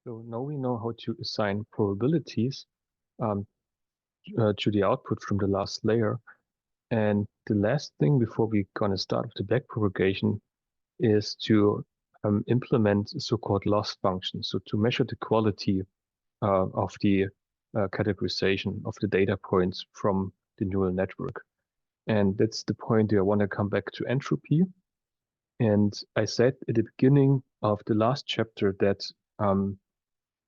So now we know how to assign probabilities um, to the output from the last layer. And the last thing before we're going to start with the backpropagation is to implement a so-called loss function. So to measure the quality of the categorization of the data points from the neural network. And that's the point where I want to come back to entropy. And I said at the beginning of the last chapter that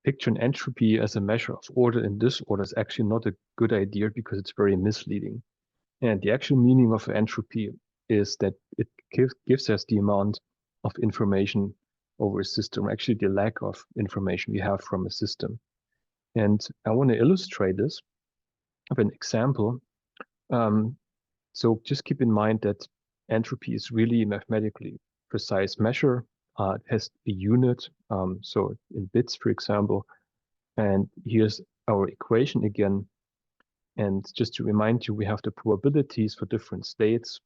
picturing entropy as a measure of order and disorder is actually not a good idea because it's very misleading. And the actual meaning of entropy is that it gives us the amount of information over a system, actually the lack of information we have from a system. And I want to illustrate this with an example. So just keep in mind that entropy is really a mathematically precise measure. It has a unit, so in bits, for example. And here's our equation again. And just to remind you, we have the probabilities for different states.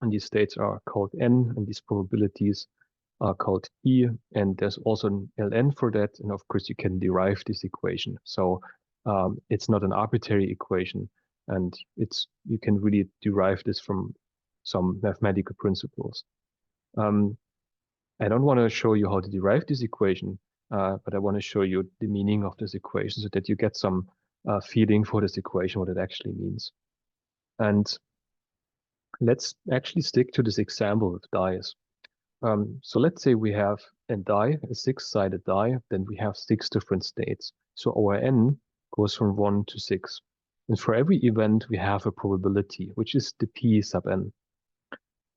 And these states are called n, and these probabilities are called e. And there's also an ln for that. And of course, you can derive this equation. So it's not an arbitrary equation. And you can really derive this from some mathematical principles. I don't want to show you how to derive this equation, but I want to show you the meaning of this equation so that you get some feeling for this equation, what it actually means. And let's actually stick to this example with dice. So let's say we have a die, a six-sided die, then we have 6 different states. So our n goes from 1 to 6. And for every event, we have a probability, which is the p sub n.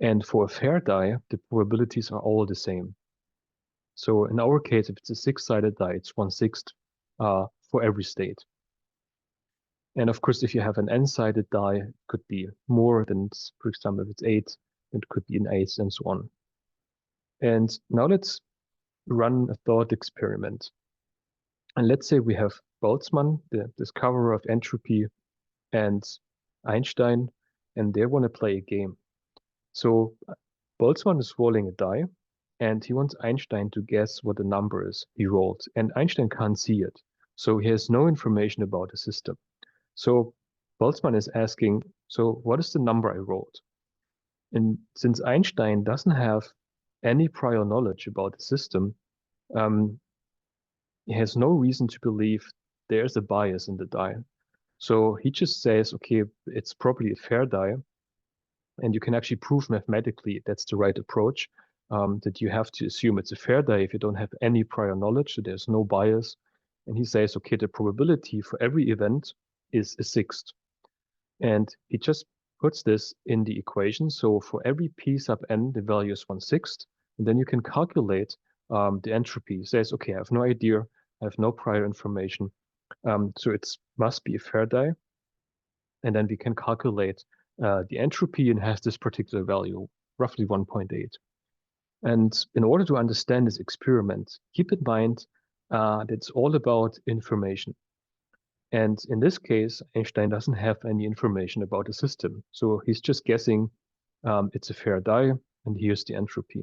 And for a fair die, the probabilities are all the same. So in our case, if it's a six-sided die, it's 1/6 for every state. And of course, if you have an n-sided die, it could be more than, for example, if it's 8, it could be an 8 and so on. And now let's run a thought experiment. And let's say we have Boltzmann, the discoverer of entropy, and Einstein, and they want to play a game. So Boltzmann is rolling a die, and he wants Einstein to guess what the number is he rolled. And Einstein can't see it. So he has no information about the system. So Boltzmann is asking, so what is the number I rolled? And since Einstein doesn't have any prior knowledge about the system, he has no reason to believe there's a bias in the die. So he just says, okay, it's probably a fair die. And you can actually prove mathematically that's the right approach, that you have to assume it's a fair die if you don't have any prior knowledge, so there's no bias. And he says, okay, the probability for every event is a sixth. And he just puts this in the equation. So for every p sub n, the value is 1/6. And then you can calculate the entropy. He says, okay, I have no idea. I have no prior information. So it must be a fair die. And then we can calculate the entropy and has this particular value, roughly 1.8. And in order to understand this experiment, keep in mind that it's all about information. And in this case, Einstein doesn't have any information about the system. So he's just guessing it's a fair die, and here's the entropy.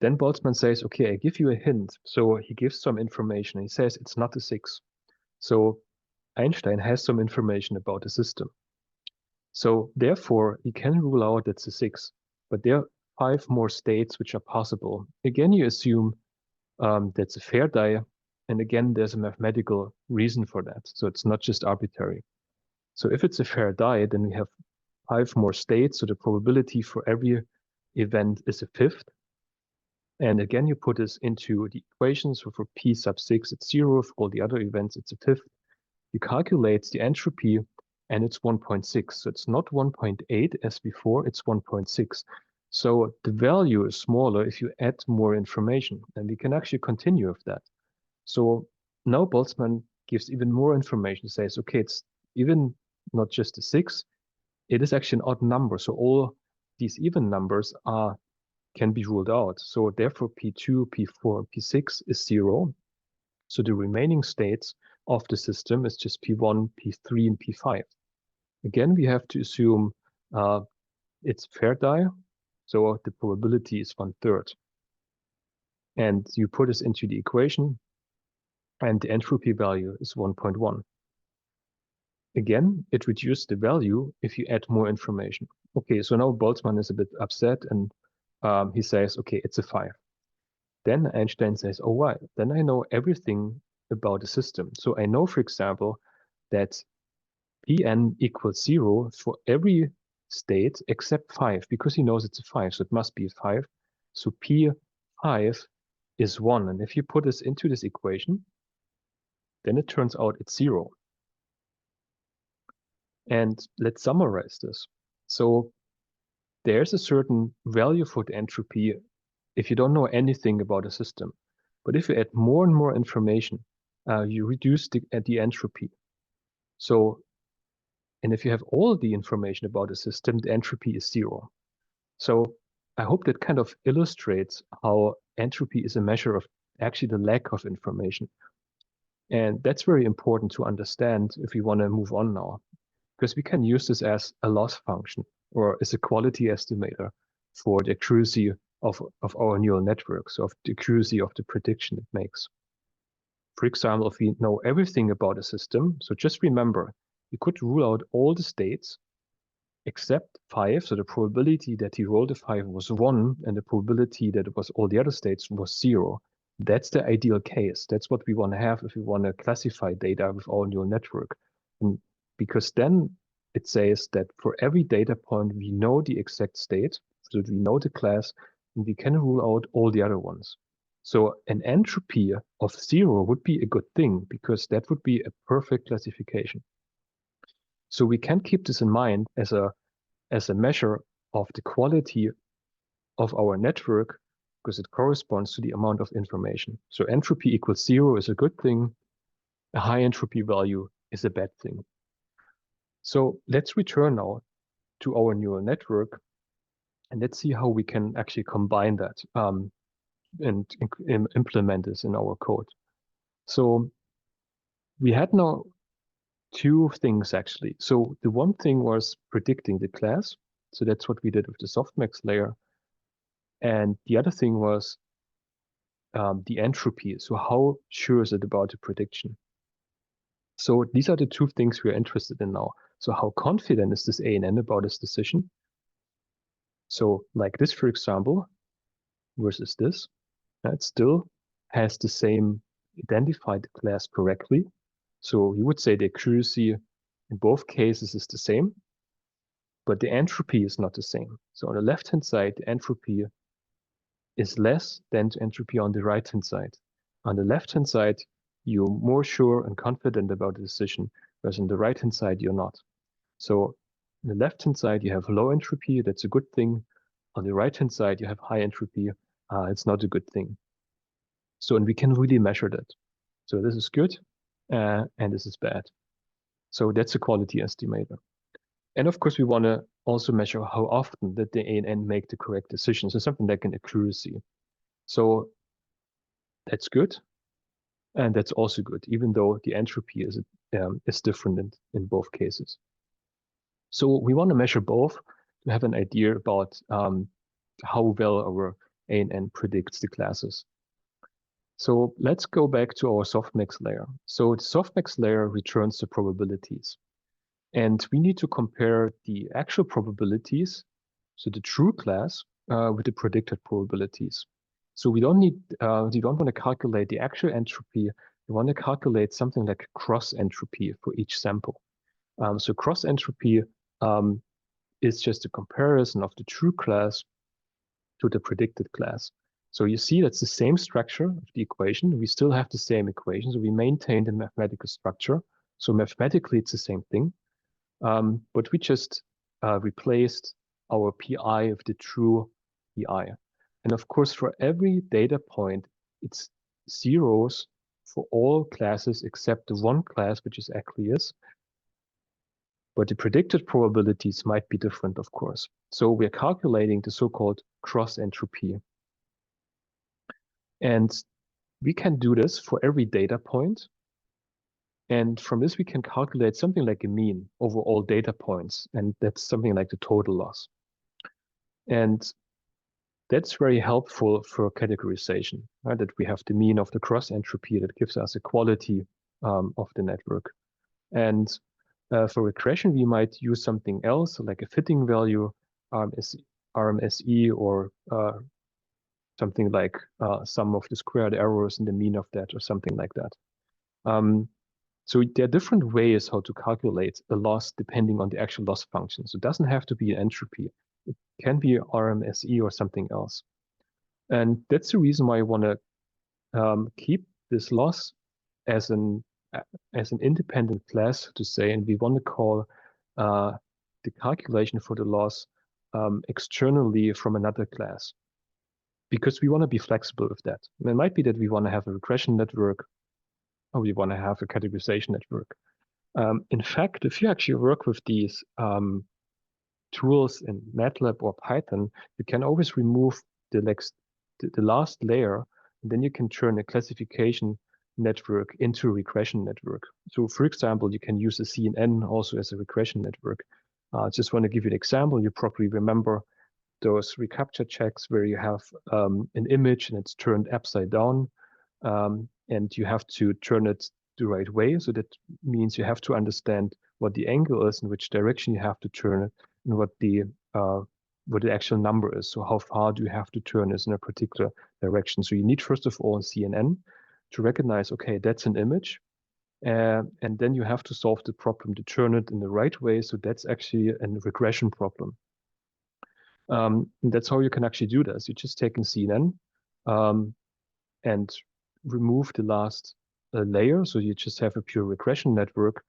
Then Boltzmann says, okay, I give you a hint. So he gives some information. He says it's not a 6. So Einstein has some information about the system. So therefore, he can rule out it's a 6. But there are 5 more states which are possible. Again, you assume that's a fair die. And again, there's a mathematical reason for that. So it's not just arbitrary. So if it's a fair die, then we have 5 more states. So the probability for every event is a fifth. And again, you put this into the equation. So for p sub 6, it's 0. For all the other events, it's a fifth. You calculate the entropy, and it's 1.6. So it's not 1.8 as before, it's 1.6. So the value is smaller if you add more information. And we can actually continue with that. So now Boltzmann gives even more information, says, okay, it's even not just a 6, it is actually an odd number. So all these even numbers can be ruled out. So therefore, P2, P4, P6 is 0. So the remaining states of the system is just P1, P3, and P5. Again, we have to assume it's fair die. So the probability is 1/3. And you put this into the equation, and the entropy value is 1.1. Again, it reduced the value if you add more information. Okay, so now Boltzmann is a bit upset, and he says, okay, it's a 5. Then Einstein says, oh, wow, then I know everything about the system. So I know, for example, that Pn equals 0 for every state except 5, because he knows it's a 5, so it must be a 5. So P5 is 1. And if you put this into this equation, then it turns out it's 0. And let's summarize this. So there's a certain value for the entropy if you don't know anything about a system. But if you add more and more information, you reduce the entropy. So, and if you have all the information about a system, the entropy is 0. So I hope that kind of illustrates how entropy is a measure of actually the lack of information. And that's very important to understand if we want to move on now, because we can use this as a loss function or as a quality estimator for the accuracy of our neural networks, of the accuracy of the prediction it makes. For example, if we know everything about a system, so just remember, you could rule out all the states except 5, so the probability that he rolled a 5 was 1, and the probability that it was all the other states was 0. That's the ideal case. That's what we want to have if we want to classify data with our neural network. And because then it says that for every data point, we know the exact state, so we know the class, and we can rule out all the other ones. So an entropy of 0 would be a good thing, because that would be a perfect classification. So we can keep this in mind as a measure of the quality of our network, because it corresponds to the amount of information. So entropy equals 0 is a good thing. A high entropy value is a bad thing. So let's return now to our neural network, and let's see how we can actually combine that and implement this in our code. So we had now two things actually. So the one thing was predicting the class. So that's what we did with the softmax layer. And the other thing was the entropy. So how sure is it about the prediction? So these are the two things we are interested in now. So how confident is this ANN about its decision? So like this, for example, versus this, it still has the same identified class correctly. So you would say the accuracy in both cases is the same, but the entropy is not the same. So on the left-hand side, the entropy is less than the entropy on the right-hand side. On the left-hand side, you're more sure and confident about the decision, whereas on the right-hand side, you're not. So on the left-hand side, you have low entropy. That's a good thing. On the right-hand side, you have high entropy. It's not a good thing. So, and we can really measure that. So this is good, and this is bad. So that's a quality estimator. And of course, we want to also measure how often that the ANN make the correct decision. So something like an accuracy. So that's good. And that's also good, even though the entropy is different in both cases. So we want to measure both to have an idea about how well our ANN predicts the classes. So let's go back to our softmax layer. So the softmax layer returns the probabilities. And we need to compare the actual probabilities, so the true class, with the predicted probabilities. So we don't want to calculate the actual entropy. We want to calculate something like cross entropy for each sample. So cross entropy is just a comparison of the true class to the predicted class. So you see that's the same structure of the equation. We still have the same equation. So we maintain the mathematical structure. So mathematically, it's the same thing. But we just replaced our PI with the true PI. And of course, for every data point, it's zeros for all classes except the one class, which is aqueous. But the predicted probabilities might be different, of course. So we're calculating the so-called cross entropy. And we can do this for every data point. And from this, we can calculate something like a mean over all data points. And that's something like the total loss. And that's very helpful for categorization, right? That we have the mean of the cross entropy that gives us a quality of the network. And for regression, we might use something else, like a fitting value, RMSE, or something like sum of the squared errors and the mean of that, or something like that. So there are different ways how to calculate a loss depending on the actual loss function. So it doesn't have to be an entropy. It can be RMSE or something else. And that's the reason why I want to keep this loss as an independent class, to say, and we want to call the calculation for the loss externally from another class, because we want to be flexible with that. And it might be that we want to have a regression network, or we want to have a categorization network. In fact, if you actually work with these tools in MATLAB or Python, you can always remove the last layer, and then you can turn a classification network into a regression network. So for example, you can use a CNN also as a regression network. I just want to give you an example. You probably remember those reCAPTCHA checks where you have an image and it's turned upside down, and you have to turn it the right way. So that means you have to understand what the angle is, in which direction you have to turn it, and what the actual number is. So how far do you have to turn this in a particular direction? So you need, first of all, a CNN to recognize, okay, that's an image. And then you have to solve the problem to turn it in the right way. So that's actually a regression problem. And that's how you can actually do this. You just take a CNN and remove the last layer. So you just have a pure regression network,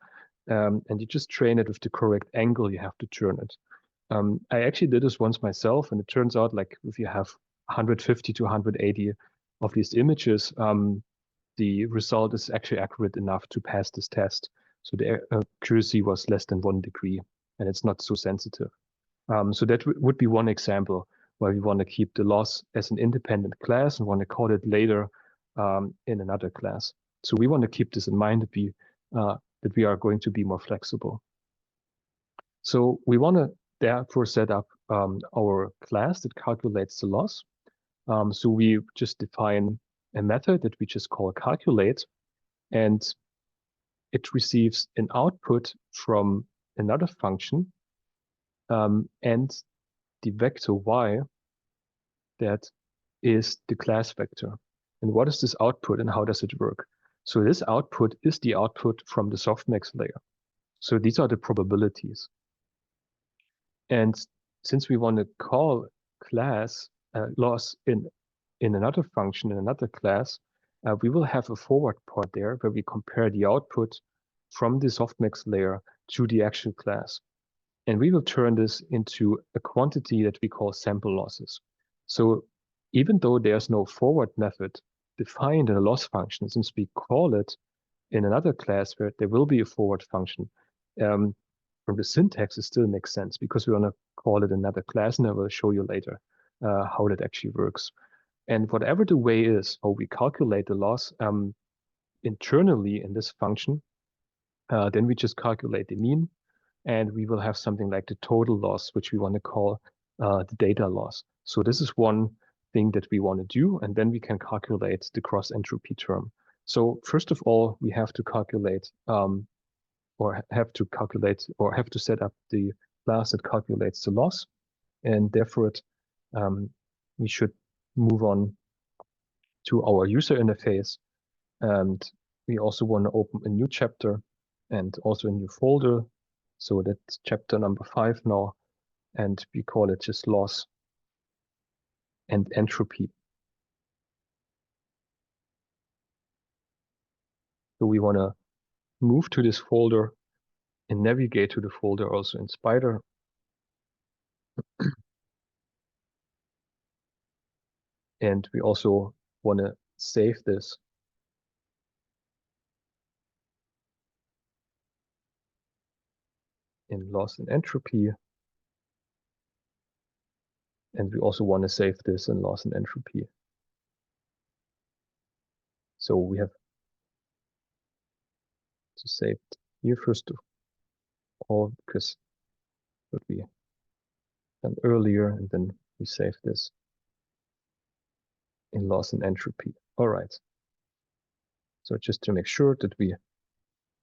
and you just train it with the correct angle you have to turn it. I actually did this once myself, and it turns out, like, if you have 150 to 180 of these images, the result is actually accurate enough to pass this test. So the accuracy was less than 1 degree, and it's not so sensitive. So that would be one example where we want to keep the loss as an independent class and want to call it later in another class. So we want to keep this in mind, that we are going to be more flexible. So we want to therefore set up our class that calculates the loss. So we just define a method that we just call calculate, and it receives an output from another function and the vector y that is the class vector. And what is this output and how does it work? So this output is the output from the softmax layer. So these are the probabilities. And since we want to call class loss in another function, in another class, we will have a forward part there where we compare the output from the softmax layer to the actual class. And we will turn this into a quantity that we call sample losses. So even though there's no forward method defined in a loss function, since we call it in another class where there will be a forward function, from the syntax, it still makes sense because we want to call it another class, and I will show you later how that actually works. And whatever the way is, how we calculate the loss internally in this function, then we just calculate the mean, and we will have something like the total loss, which we want to call the data loss. So this is one thing that we want to do, and then we can calculate the cross entropy term. So first of all, we have to calculate or have to set up the class that calculates the loss, and therefore we should move on to our user interface. And we also want to open a new chapter and also a new folder. So that's chapter number 5 now, and we call it just loss and entropy. So we want to move to this folder and navigate to the folder also in Spider. And we also want to save this in loss and entropy. And we also want to save this in loss and entropy. So we have to save it here first of all, because what we done earlier, and then we save this. in loss and entropy. All right. So just to make sure that we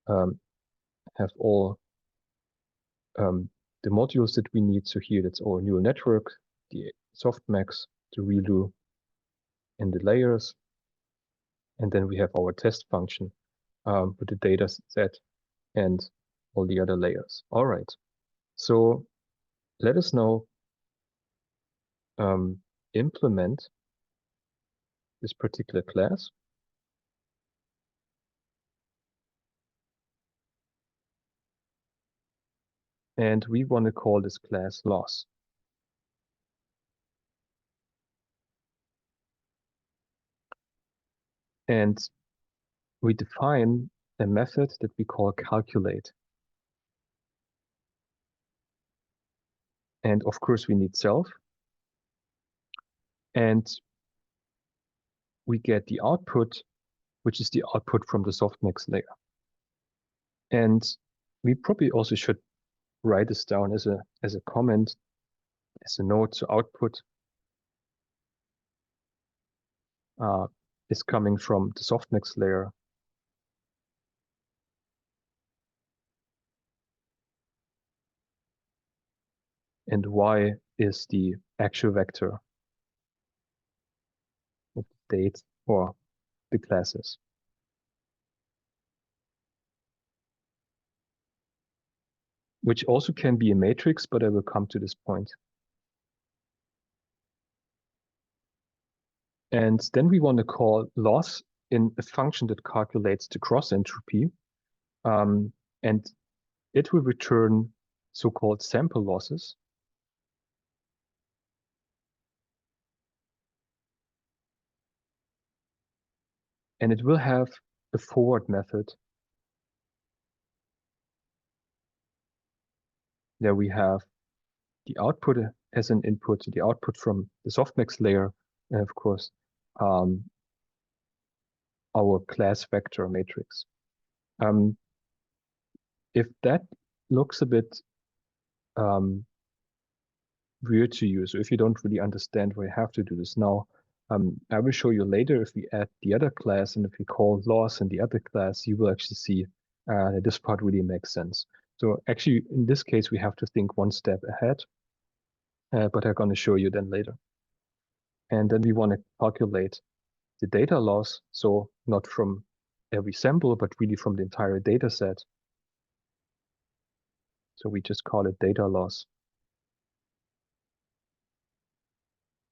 have all the modules that we need. So here that's our neural network, the softmax, the ReLU, and the layers. And then we have our test function with the data set and all the other layers. All right. So let us now implement this particular class. And we want to call this class loss. And we define a method that we call calculate. And of course, we need self. And we get the output, which is the output from the softmax layer. And we probably also should write this down as a comment, as a note. So output is coming from the softmax layer. And y is the actual vector of the date or the classes. Which also can be a matrix, but I will come to this point. And then we want to call loss in a function that calculates the cross entropy. And it will return so-called sample losses. And it will have a forward method. There we have the output as an input, the output from the softmax layer, and of course, our class vector matrix. If that looks a bit weird to you, so if you don't really understand why you have to do this now, I will show you later if we add the other class and if we call loss in the other class, you will actually see that this part really makes sense. So actually, in this case, we have to think one step ahead, but I'm going to show you then later. And then we want to calculate the data loss, so not from every sample, but really from the entire data set. So we just call it data loss.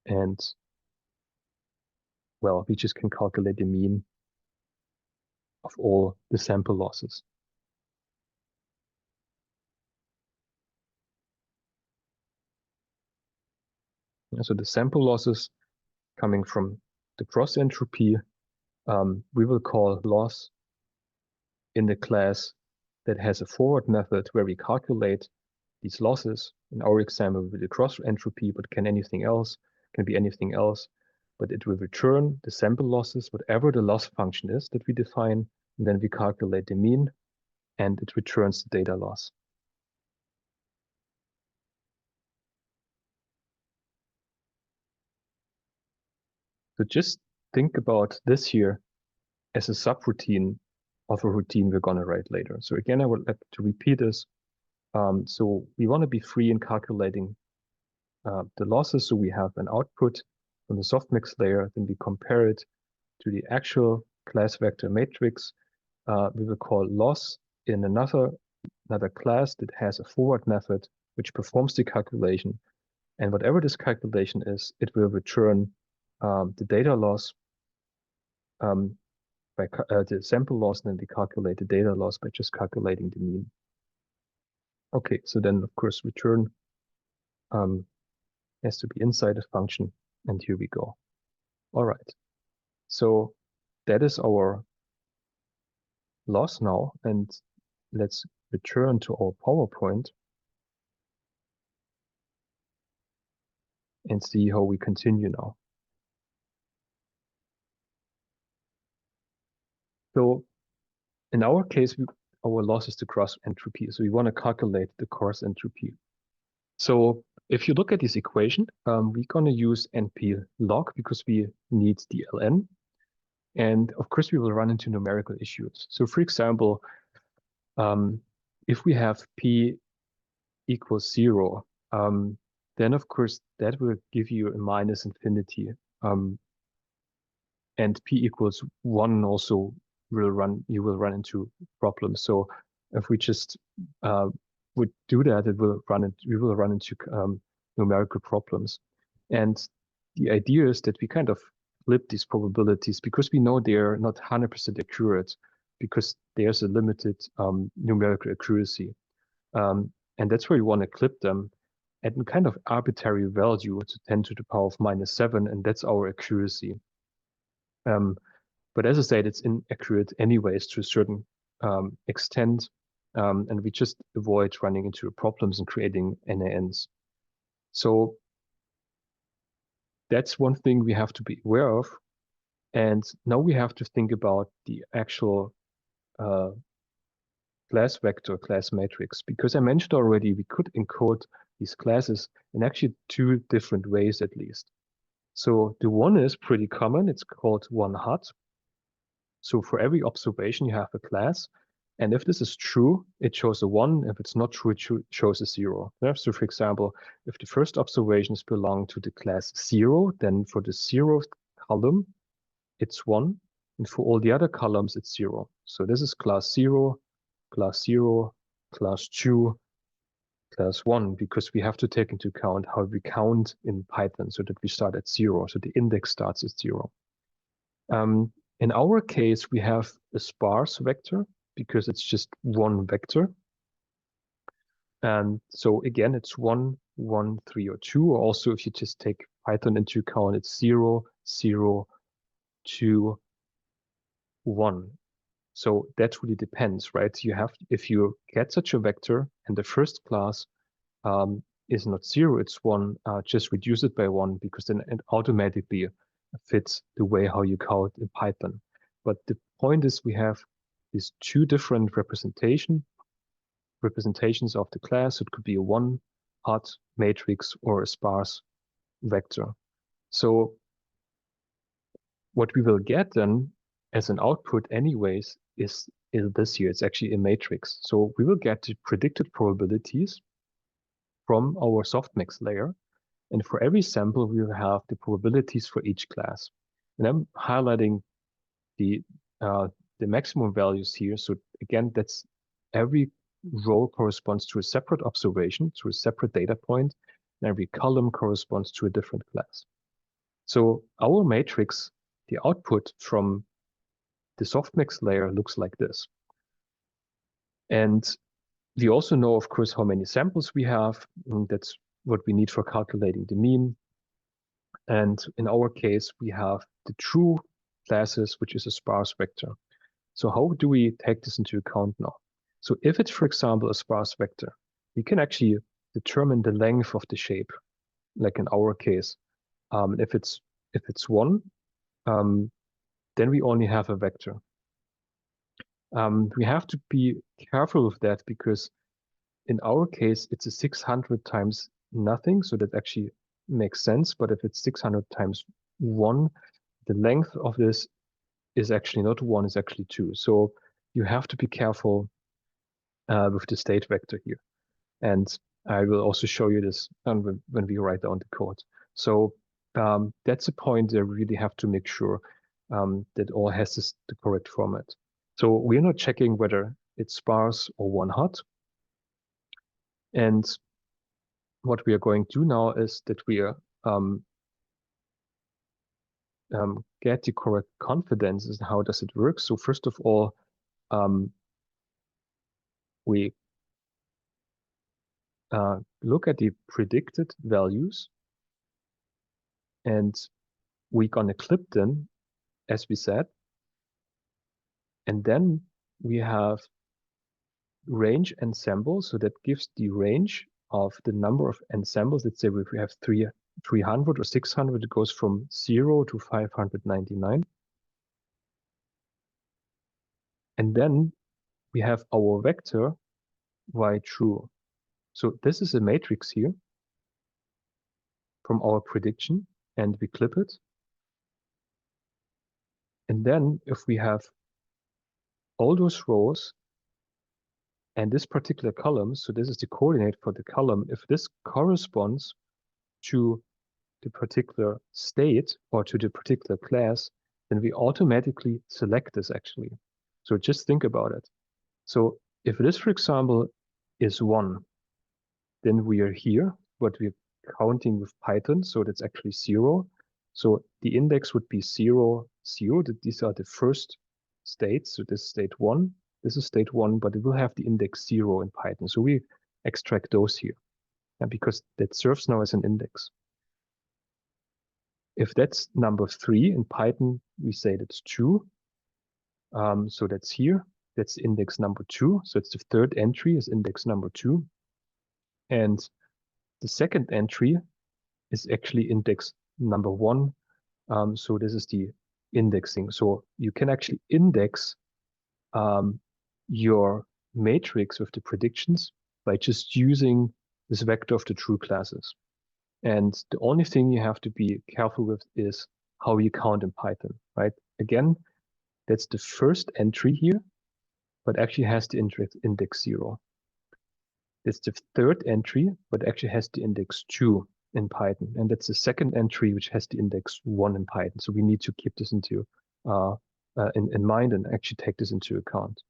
And well, we just can calculate the mean of all the sample losses. So the sample losses coming from the cross entropy, we will call loss in the class that has a forward method where we calculate these losses. In our example, with the cross entropy, but can be anything else, but it will return the sample losses, whatever the loss function is that we define, and then we calculate the mean, and it returns the data loss. So just think about this here as a subroutine of a routine we're going to write later. So again, I would like to repeat this. So we want to be free in calculating the losses. So we have an output from the softmax layer, then we compare it to the actual class vector matrix. We will call loss in another class that has a forward method which performs the calculation. And whatever this calculation is, it will return the data loss by the sample loss, and then we calculate the data loss by just calculating the mean. Okay, so then of course return has to be inside a function, and here we go. All right, so that is our loss now, and let's return to our PowerPoint and see how we continue now. So in our case, our loss is the cross entropy. So we want to calculate the cross entropy. So if you look at this equation, we're going to use NP log because we need the ln. And of course, we will run into numerical issues. So for example, if we have p equals 0, then of course that will give you a minus infinity. And p equals 1 also you will run into problems. So if we just would do that, we will run into numerical problems. And the idea is that we kind of flip these probabilities because we know they're not 100% accurate because there's a limited numerical accuracy. And that's where you want to clip them at a kind of arbitrary value to 10 to the power of -7, and that's our accuracy. But as I said, it's inaccurate anyways to a certain extent, and we just avoid running into problems and creating NANs. So that's one thing we have to be aware of. And now we have to think about the actual class vector, class matrix, because I mentioned already we could encode these classes in actually 2 different ways at least. So the one is pretty common. It's called one hot. So for every observation, you have a class. And if this is true, it shows a 1. If it's not true, it shows a 0. Yeah? So for example, if the first observations belong to the class 0, then for the 0th column, it's 1. And for all the other columns, it's 0. So this is class 0, class 0, class 2, class 1, because we have to take into account how we count in Python so that we start at 0. So the index starts at 0. In our case, we have a sparse vector because it's just one vector. And so again, it's 1, 1, 3, or 2. Or also, if you just take Python into account, it's 0, 0, 2, 1. So that really depends, right? If you get such a vector and the first class is not 0, it's 1, just reduce it by 1 because then it automatically fits the way how you count in Python. But the point is we have these 2 different representations of the class. It could be a one hot matrix or a sparse vector. So what we will get then as an output anyways is this here. It's actually a matrix. So we will get the predicted probabilities from our softmax layer. And for every sample, we will have the probabilities for each class. And I'm highlighting the maximum values here. So again, that's every row corresponds to a separate observation, to a separate data point, and every column corresponds to a different class. So our matrix, the output from the softmax layer looks like this. And we also know, of course, how many samples we have. And that's what we need for calculating the mean. And in our case, we have the true classes, which is a sparse vector. So how do we take this into account now? So if it's, for example, a sparse vector, we can actually determine the length of the shape, like in our case. If it's 1, then we only have a vector. We have to be careful with that because in our case, it's a 600 times nothing. So that actually makes sense. But if it's 600 times 1, the length of this is actually not 1, it's actually 2. So you have to be careful with the state vector here. And I will also show you this when we write down the code. So that's a point that we really have to make sure that all has the correct format. So we're not checking whether it's sparse or one hot. And what we are going to do now is that we are get the correct confidence and how does it work. So first of all, we look at the predicted values and we're gonna clip them as we said. And then we have range ensemble. So that gives the range of the number of ensembles. Let's say if we have 300 or 600, it goes from 0 to 599. And then we have our vector y true. So this is a matrix here. from our prediction, and we clip it. And then if we have all those rows and this particular column, so this is the coordinate for the column, if this corresponds to the particular state or to the particular class, then we automatically select this actually. So just think about it. So if this, for example, is 1, then we are here, but we're counting with Python, so that's actually 0. So the index would be 0, 0. These are the first states. So this is state 1, this is state 1, but it will have the index 0 in Python. So we extract those here, because that serves now as an index. If that's number 3 in Python, we say that's 2. So that's here. That's index number 2. So it's the third entry is index number 2. And the second entry is actually index number 1. So this is the indexing. So you can actually index your matrix with the predictions by just using this vector of the true classes. And the only thing you have to be careful with is how you count in Python, right? Again, that's the first entry here, but actually has the index 0. It's the third entry, but actually has the index 2 in Python. And that's the second entry, which has the index 1 in Python. So we need to keep this into in mind and actually take this into account.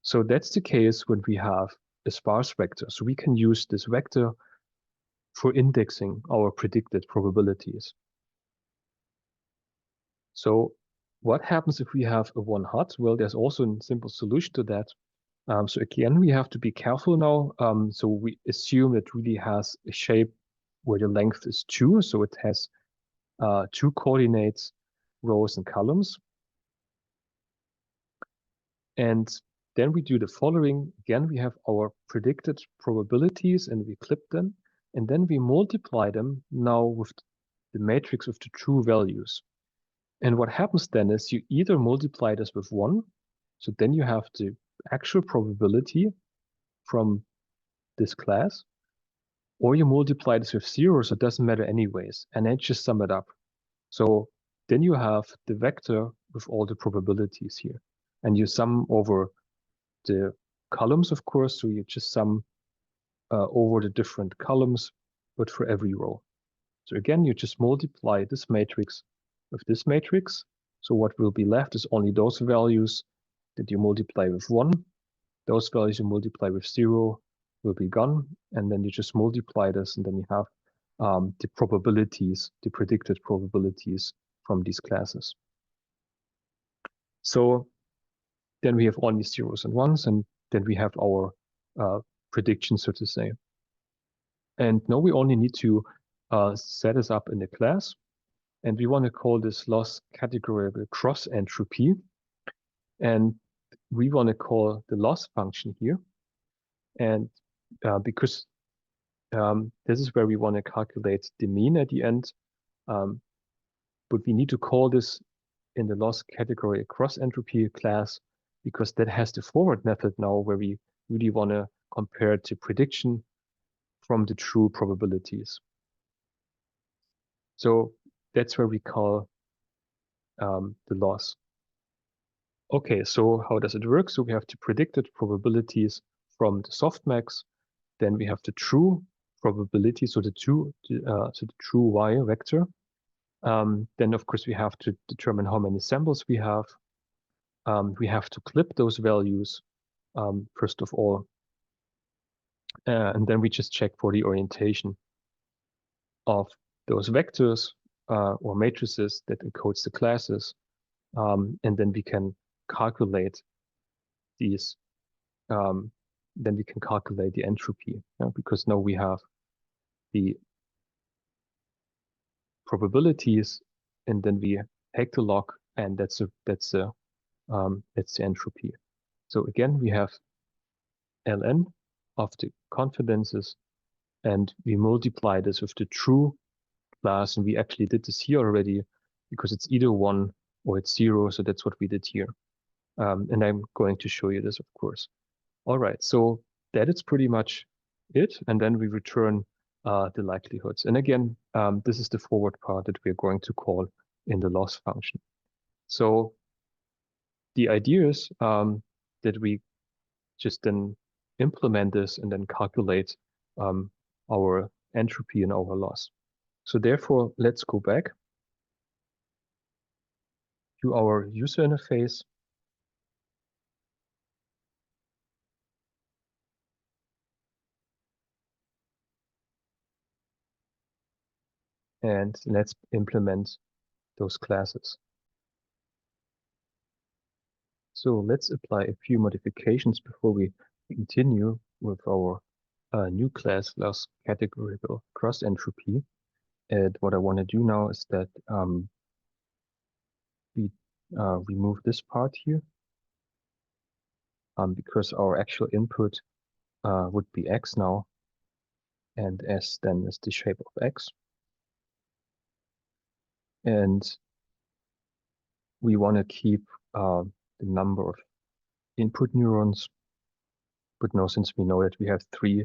So that's the case when we have a sparse vector. So we can use this vector for indexing our predicted probabilities. So what happens if we have a 1 hot? Well, there's also a simple solution to that. So again, we have to be careful now. So we assume it really has a shape where the length is 2. So it has 2 coordinates, rows and columns. And then we do the following. Again, we have our predicted probabilities and we clip them. And then we multiply them now with the matrix of the true values. And what happens then is you either multiply this with 1. So then you have the actual probability from this class, or you multiply this with 0, so it doesn't matter anyways, and then just sum it up. So then you have the vector with all the probabilities here, and you sum over the columns, of course, so you just sum over the different columns, but for every row. So again, you just multiply this matrix with this matrix. So what will be left is only those values that you multiply with 1. Those values you multiply with 0 will be gone. And then you just multiply this, and then you have the probabilities, the predicted probabilities from these classes. So then we have only 0s and 1s, and then we have our prediction, so to say. And now we only need to set this up in the class. And we want to call this loss categorical cross entropy. And we want to call the loss function here. And because this is where we want to calculate the mean at the end. But we need to call this in the loss category cross entropy class, because that has the forward method now where we really want to compare it to prediction from the true probabilities. So that's where we call the loss. Okay, so how does it work? So we have the predicted probabilities from the softmax. Then we have the true probability, so the true y vector. Then of course we have to determine how many samples we have. We have to clip those values first of all, and then we just check for the orientation of those vectors or matrices that encodes the classes, and then we can calculate these. Then we can calculate the entropy, because now we have the probabilities, and then we take the log, and that's the entropy. So again, we have ln of the confidences, and we multiply this with the true class, and we actually did this here already because it's either 1 or it's 0, so that's what we did here. And I'm going to show you this, of course. All right, so that is pretty much it, and then we return the likelihoods. And again, this is the forward part that we're going to call in the loss function. So the idea is that we just then implement this and then calculate our entropy and our loss. So therefore, let's go back to our user interface. And let's implement those classes. So let's apply a few modifications before we continue with our new class, loss categorical cross entropy. And what I want to do now is that we remove this part here because our actual input would be x now, and s then is the shape of x. And we want to keep the number of input neurons, but now since we know that we have 3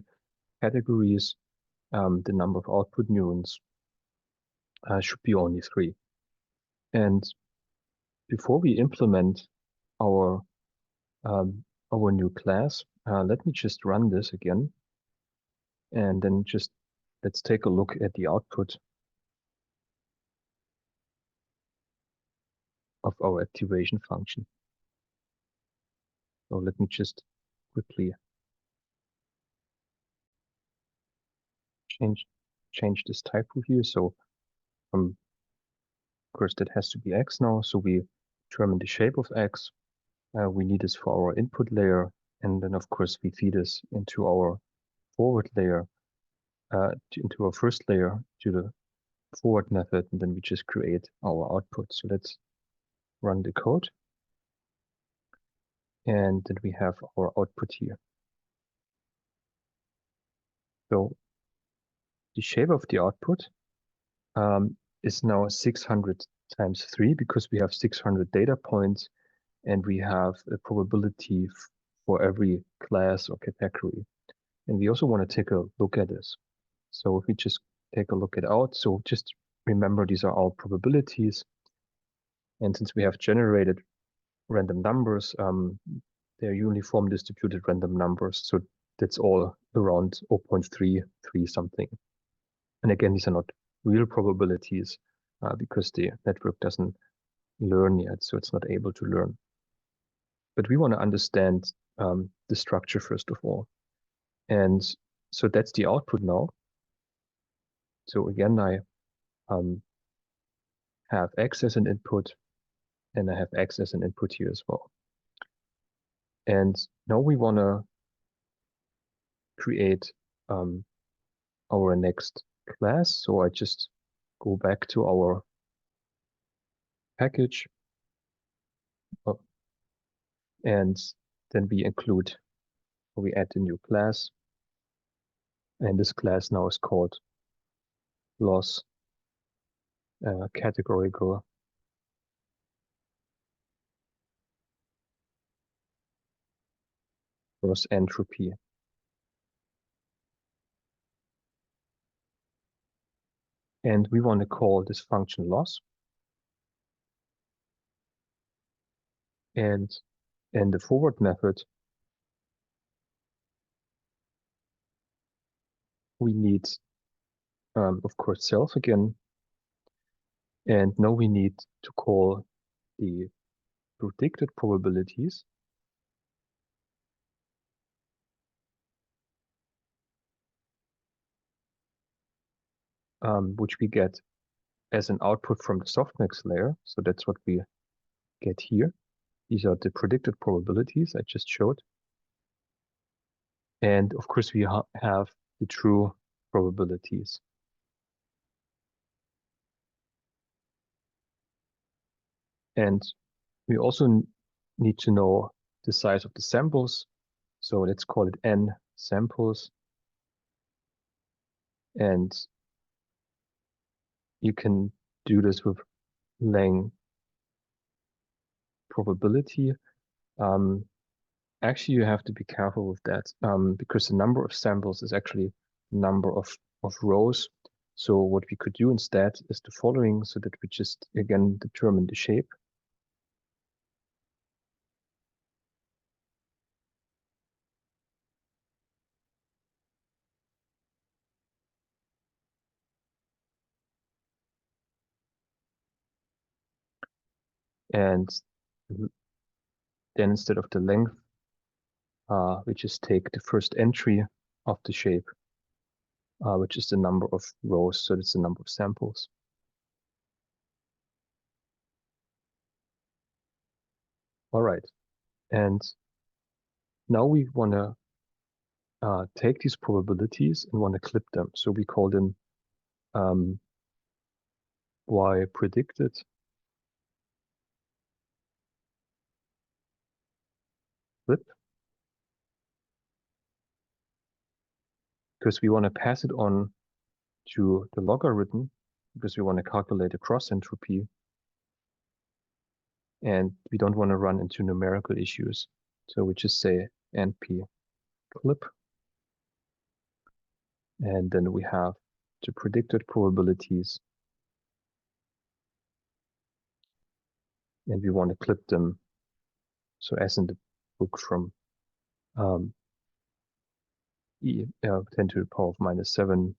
categories, the number of output neurons should be only 3. And before we implement our new class, let me just run this again, and then just let's take a look at the output of our activation function. So let me just quickly change this typo here. So of course that has to be x now. So we determine the shape of x. We need this for our input layer, and then of course we feed this into our forward layer, into our first layer to the forward method, and then we just create our output. So let's run the code, and then we have our output here. So the shape of the output is now 600 times 3 because we have 600 data points, and we have a probability for every class or category. And we also want to take a look at this. So if we just take a look at out, so just remember these are all probabilities. And since we have generated random numbers, they're uniform distributed random numbers. So that's all around 0.33 something. And again, these are not real probabilities because the network doesn't learn yet, so it's not able to learn. But we want to understand the structure first of all. And so that's the output now. So again, I have x as an input, and I have x as an input here as well. And now we want to create our next class. So I just go back to our package, and then we add a new class. And this class now is called loss categorical cross entropy. And we want to call this function loss. And in the forward method, we need, of course, self again. And now we need to call the predicted probabilities. Which we get as an output from the softmax layer. So that's what we get here. These are the predicted probabilities I just showed. And of course, we have the true probabilities. And we also need to know the size of the samples. So let's call it n samples. And you can do this with Lang probability. Actually, you have to be careful with that because the number of samples is actually the number of of rows. So what we could do instead is the following, so that we just again determine the shape. And then instead of the length, we just take the first entry of the shape, which is the number of rows, so that's the number of samples. All right, and now we want to take these probabilities and want to clip them. So we call them y predicted clip, because we want to pass it on to the logarithm, because we want to calculate the cross entropy, and we don't want to run into numerical issues. So we just say np clip, and then we have the predicted probabilities, and we want to clip them. So as in the book from 10 to the power of -7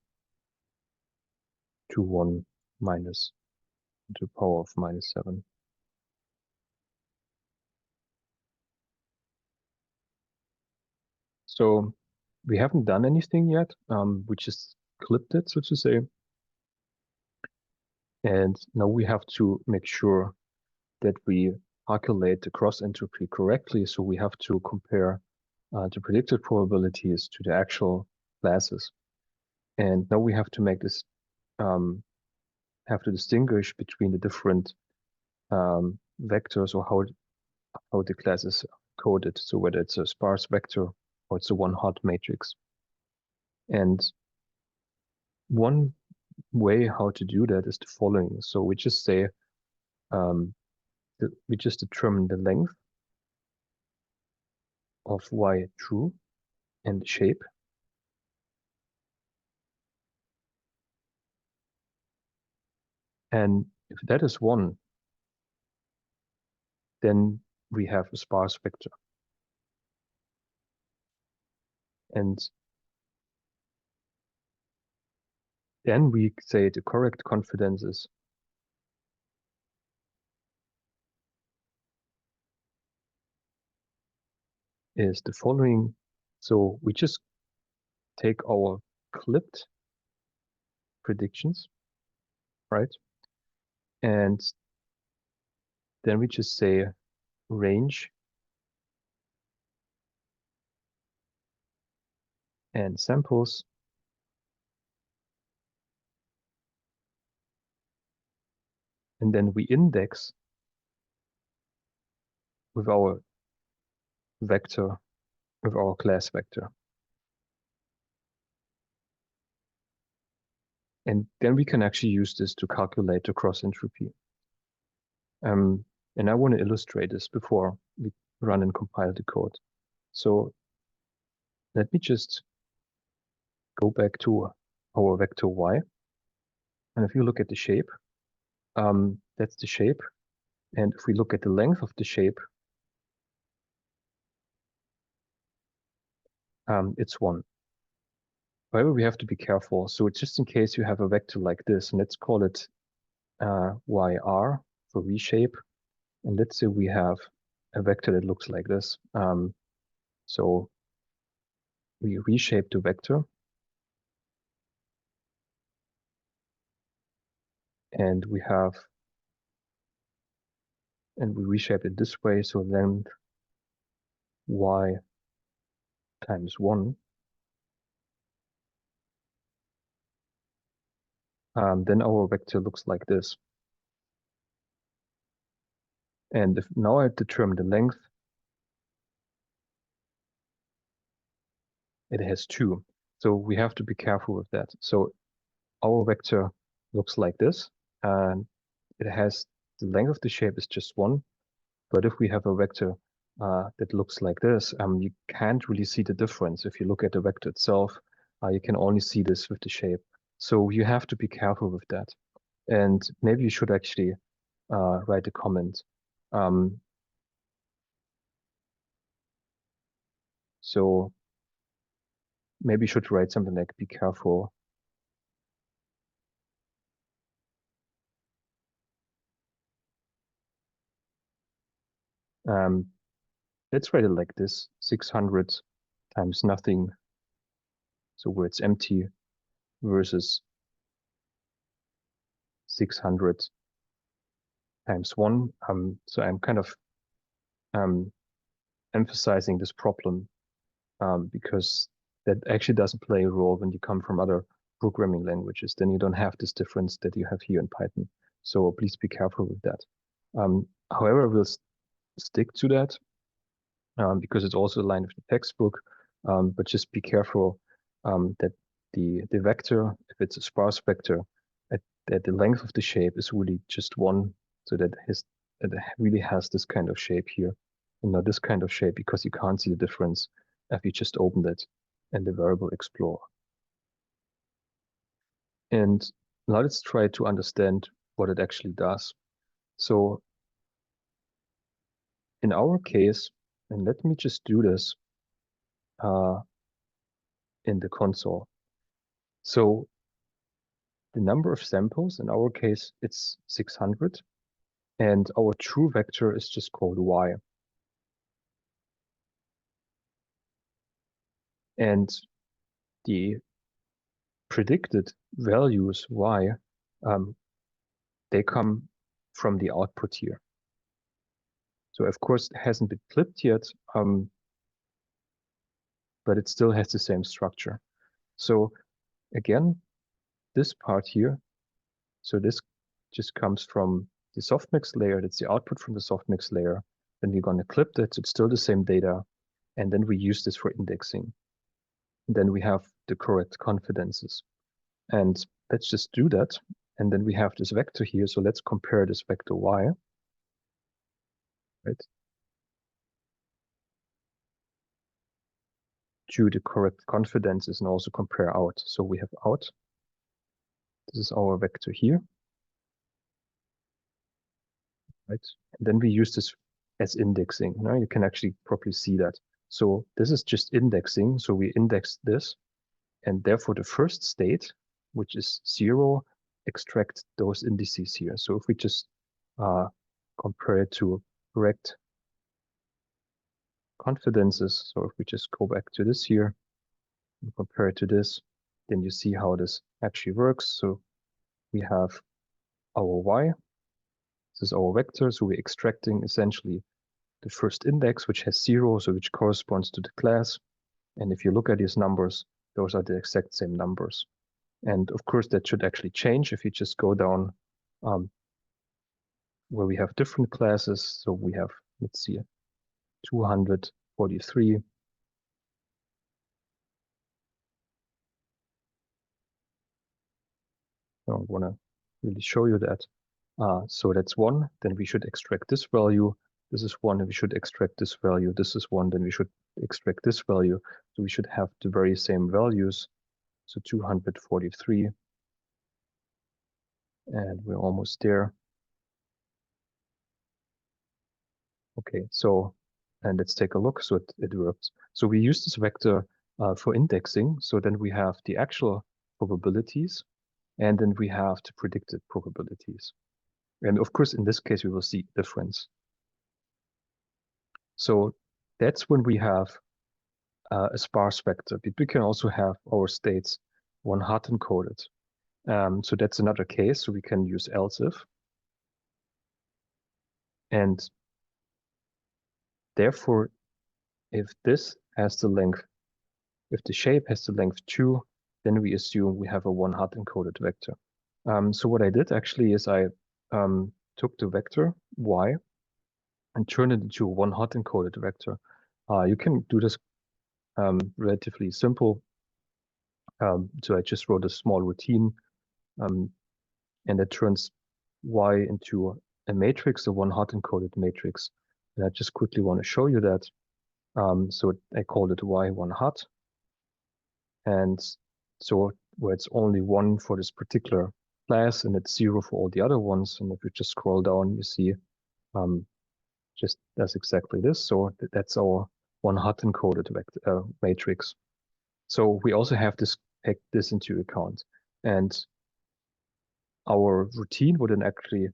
to 1 minus to the power of -7. So we haven't done anything yet. We just clipped it, so to say. And now we have to make sure that we calculate the cross entropy correctly. So we have to compare the predicted probabilities to the actual classes. And now we have to make this, have to distinguish between the different vectors, or how the class is coded. So whether it's a sparse vector or it's a one-hot matrix. And one way how to do that is the following. So we just say, we just determine the length of y true and the shape. And if that is 1, then we have a sparse vector. And then we say the correct confidence is the following. So we just take our clipped predictions, right? And then we just say range and samples. And then we index with our vector, with our class vector. And then we can actually use this to calculate the cross entropy. And I want to illustrate this before we run and compile the code. So let me just go back to our vector y. And if you look at the shape, that's the shape. And if we look at the length of the shape, it's 1. However, we have to be careful. So it's just in case you have a vector like this, and let's call it yr for reshape. And let's say we have a vector that looks like this. So we reshape the vector. And we reshape it this way. So length y times 1. Then our vector looks like this. And if now I determine the length, it has 2. So we have to be careful with that. So our vector looks like this, and it has the length of the shape is just 1. But if we have a vector that looks like this, you can't really see the difference. If you look at the vector itself, you can only see this with the shape. So you have to be careful with that. And maybe you should actually write a comment. So maybe you should write something like, be careful. Let's write it like this, 600 times nothing. So where it's empty versus 600 times 1. So I'm kind of emphasizing this problem because that actually doesn't play a role when you come from other programming languages. Then you don't have this difference that you have here in Python. So please be careful with that. However, we'll stick to that because it's also aligned with the textbook. But just be careful that the vector, if it's a sparse vector, that the length of the shape is really just 1, so that it really has this kind of shape here, and not this kind of shape, because you can't see the difference if you just opened it in the variable explorer. And now let's try to understand what it actually does. So in our case, and let me just do this in the console. So the number of samples, in our case, it's 600. And our true vector is just called y. And the predicted values y, they come from the output here. So of course it hasn't been clipped yet, but it still has the same structure. So again, this part here, so this just comes from the softmix layer. That's the output from the softmix layer. Then we're going to clip that, so it's still the same data. And then we use this for indexing. And then we have the correct confidences. And let's just do that. And then we have this vector here. So let's compare this vector y, right, to the correct confidences, and also compare out. So we have out. This is our vector here, right? And then we use this as indexing. Now you can actually properly see that. So this is just indexing. So we index this, and therefore the first state, which is 0, extract those indices here. So if we just compare it to correct confidences, so if we just go back to this here and compare it to this, then you see how this actually works. So we have our y. This is our vector. So we're extracting essentially the first index, which has 0, so which corresponds to the class. And if you look at these numbers, those are the exact same numbers. And of course, that should actually change if you just go down where we have different classes. So we have, let's see, 243. I don't want to really show you that. So that's 1, then we should extract this value. This is 1, and we should extract this value. This is 1, then we should extract this value. So we should have the very same values. So 243. And we're almost there. Okay, so, and let's take a look. So it works. So we use this vector for indexing. So then we have the actual probabilities, and then we have the predicted probabilities. And of course, in this case, we will see difference. So that's when we have a sparse vector, but we can also have our states one hot encoded. So that's another case. So we can use else if. And therefore, if this has the length, if the shape has the length 2, then we assume we have a one hot encoded vector. So what I did actually is I took the vector y and turned it into a one hot encoded vector. You can do this relatively simple. So I just wrote a small routine, and it turns y into a matrix, a one hot encoded matrix. And I just quickly want to show you that. So I called it y one hot. And so where it's only 1 for this particular class and it's 0 for all the other ones. And if you just scroll down, you see just does exactly this. So that's our one hot encoded matrix. So we also have to take this into account. And our routine would then actually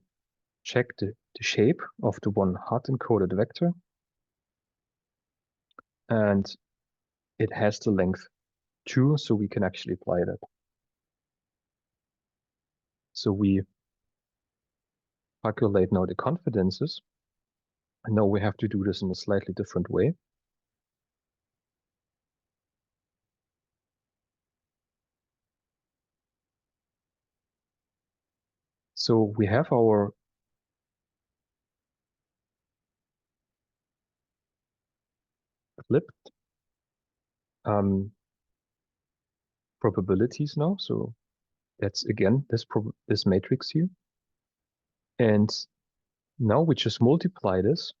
check the shape of the one hot encoded vector. And it has the length 2, so we can actually apply that. So we calculate now the confidences. And now we have to do this in a slightly different way. So we have our flipped probabilities now. So that's again this matrix here. And now we just multiply this.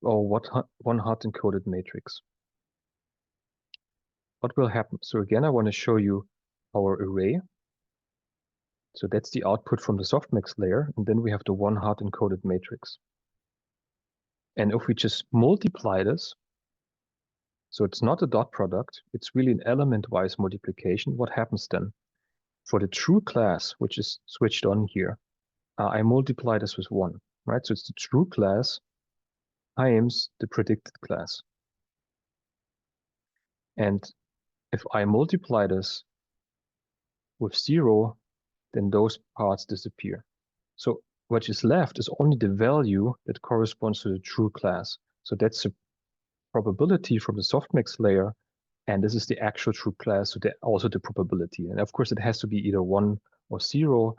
Or one hot encoded matrix. What will happen? So again, I want to show you our array. So that's the output from the softmax layer. And then we have the one hot encoded matrix. And if we just multiply this, so it's not a dot product, it's really an element-wise multiplication. What happens then? For the true class, which is switched on here, I multiply this with 1, right? So it's the true class times the predicted class. And if I multiply this with 0, then those parts disappear. So what is left is only the value that corresponds to the true class. So that's the probability from the softmax layer, and this is the actual true class, so also the probability. And of course, it has to be either 1 or 0,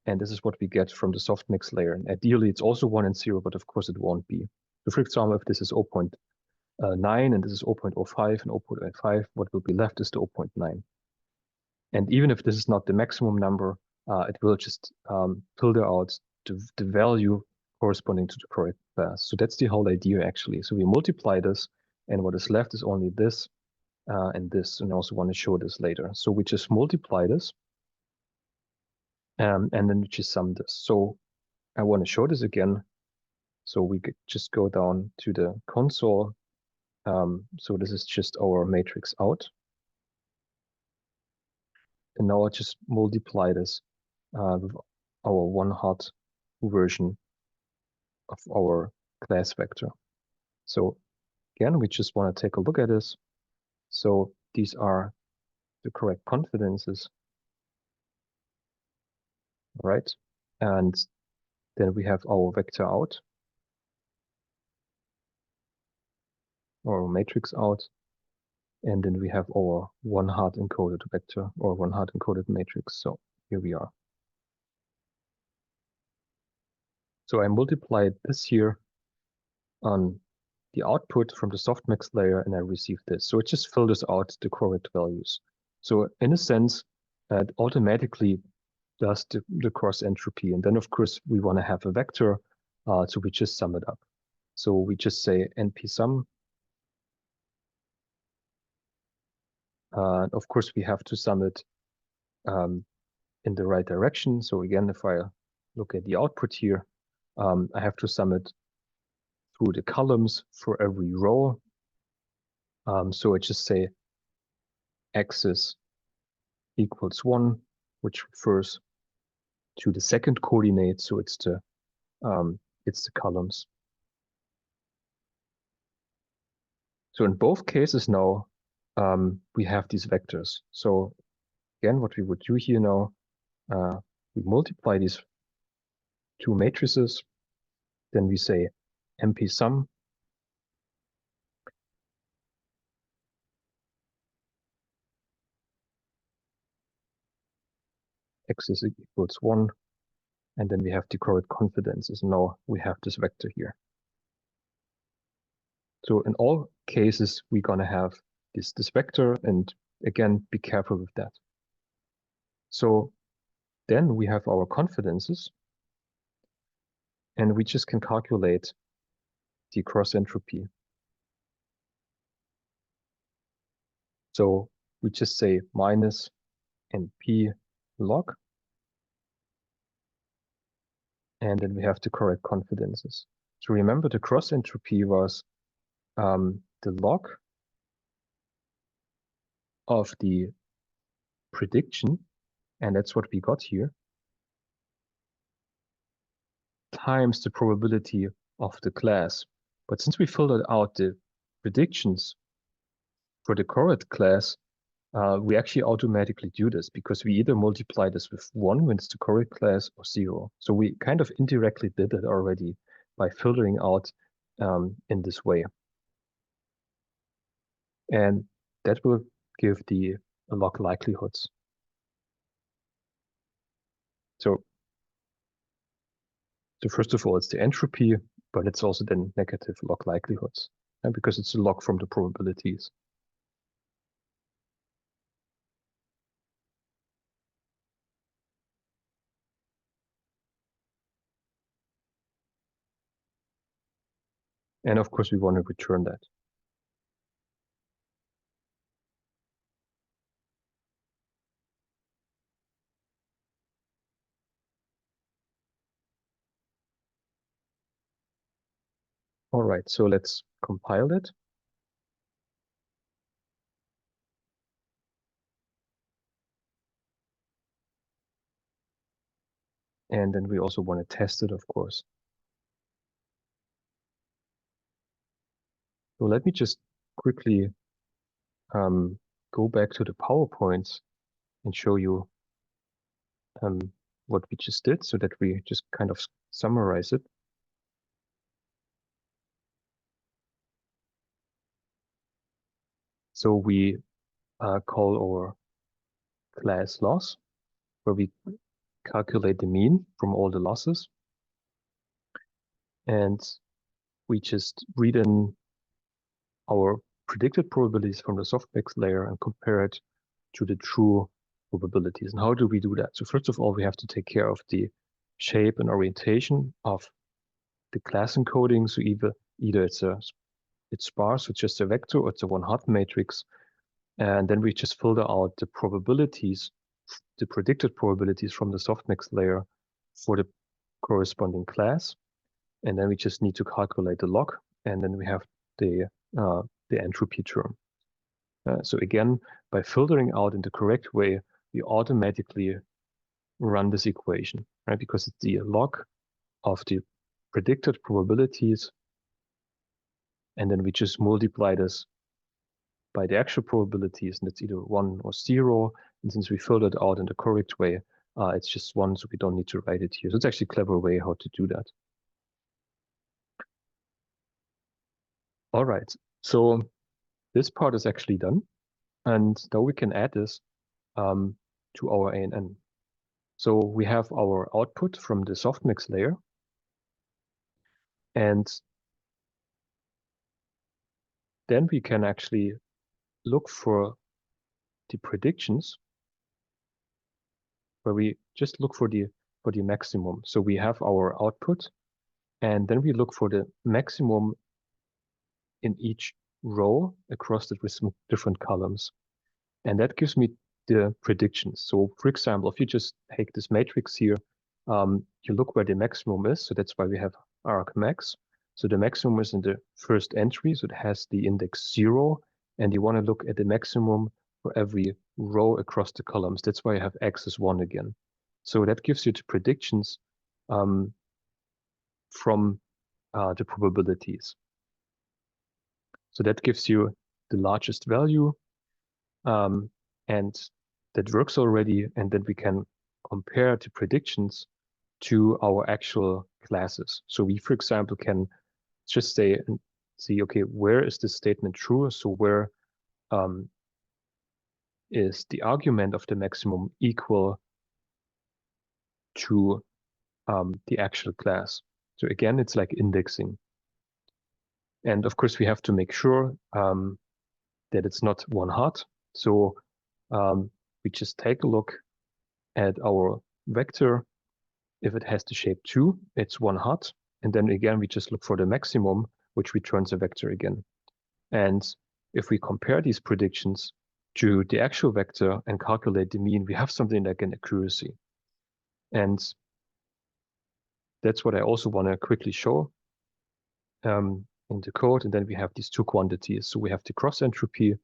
and this is what we get from the softmax layer. And ideally, it's also 1 and 0, but of course it won't be. So for example, if this is 0.9 and this is 0.05 and 0.05, what will be left is the 0.9. And even if this is not the maximum number, it will just filter out the value corresponding to the correct class. So that's the whole idea, actually. So we multiply this, and what is left is only this and this. And I also want to show this later. So we just multiply this, and then we just sum this. So I want to show this again. So we could just go down to the console. So this is just our matrix out. And now I just multiply this with our one hot version of our class vector. So again, we just want to take a look at this. So these are the correct confidences, right? And then we have our vector out, or matrix out, and then we have our one hot encoded vector or one hot encoded matrix. So here we are. So I multiplied this here on the output from the softmax layer, and I receive this. So it just filters out the correct values. So in a sense, it automatically does the cross entropy. And then of course we want to have a vector, so we just sum it up. So we just say NP sum. Of course we have to sum it in the right direction. So again, if I look at the output here, I have to sum it through the columns for every row. So I just say axis equals 1, which refers to the second coordinate. So it's the columns. So in both cases now, we have these vectors. So again, what we would do here now, we multiply these two matrices. Then we say MP sum. Axis equals 1. And then we have the correct confidences. Now we have this vector here. So in all cases, we're going to have this vector. And again, be careful with that. So then we have our confidences. And we just can calculate the cross entropy. So we just say minus NP log, and then we have the correct confidences. So remember, the cross entropy was the log of the prediction, and that's what we got here, times the probability of the class. But since we filtered out the predictions for the correct class, we actually automatically do this because we either multiply this with 1 when it's the correct class or 0. So we kind of indirectly did it already by filtering out in this way. And that will give the log likelihoods. So first of all, it's the entropy, but it's also then negative log likelihoods, because it's a log from the probabilities. And of course, we want to return that. All right, so let's compile it. And then we also want to test it, of course. So let me just quickly go back to the PowerPoints and show you what we just did so that we just kind of summarize it. So we call our class loss, where we calculate the mean from all the losses. And we just read in our predicted probabilities from the softmax layer and compare it to the true probabilities. And how do we do that? So first of all, we have to take care of the shape and orientation of the class encoding. So either it's sparse, so it's just a vector, or it's a one-hot matrix. And then we just filter out the probabilities, the predicted probabilities from the softmax layer for the corresponding class. And then we just need to calculate the log, and then we have the entropy term. So again, by filtering out in the correct way, we automatically run this equation, right? Because it's the log of the predicted probabilities, and then we just multiply this by the actual probabilities, and it's either 1 or 0. And since we filtered out in the correct way, it's just 1, so we don't need to write it here. So it's actually a clever way how to do that. All right, so this part is actually done. And now we can add this to our ANN. So we have our output from the softmax layer. And then we can actually look for the predictions where we just look for the maximum. So we have our output, and then we look for the maximum in each row across the different columns. And that gives me the predictions. So for example, if you just take this matrix here, you look where the maximum is. So that's why we have argmax. So the maximum is in the first entry, so it has the index 0, and you want to look at the maximum for every row across the columns. That's why you have x is 1 again. So that gives you the predictions from the probabilities. So that gives you the largest value, and that works already. And then we can compare the predictions to our actual classes. So we, for example, can just say and see, okay, where is this statement true? So where is the argument of the maximum equal to the actual class? So again, it's like indexing. And of course, we have to make sure that it's not one hot. So we just take a look at our vector. If it has the shape 2, it's one hot. And then again, we just look for the maximum, which returns a vector again. And if we compare these predictions, to the actual vector and calculate the mean, we have something like an accuracy. And that's what I also want to quickly show in the code. And then we have these two quantities. So we have the cross entropy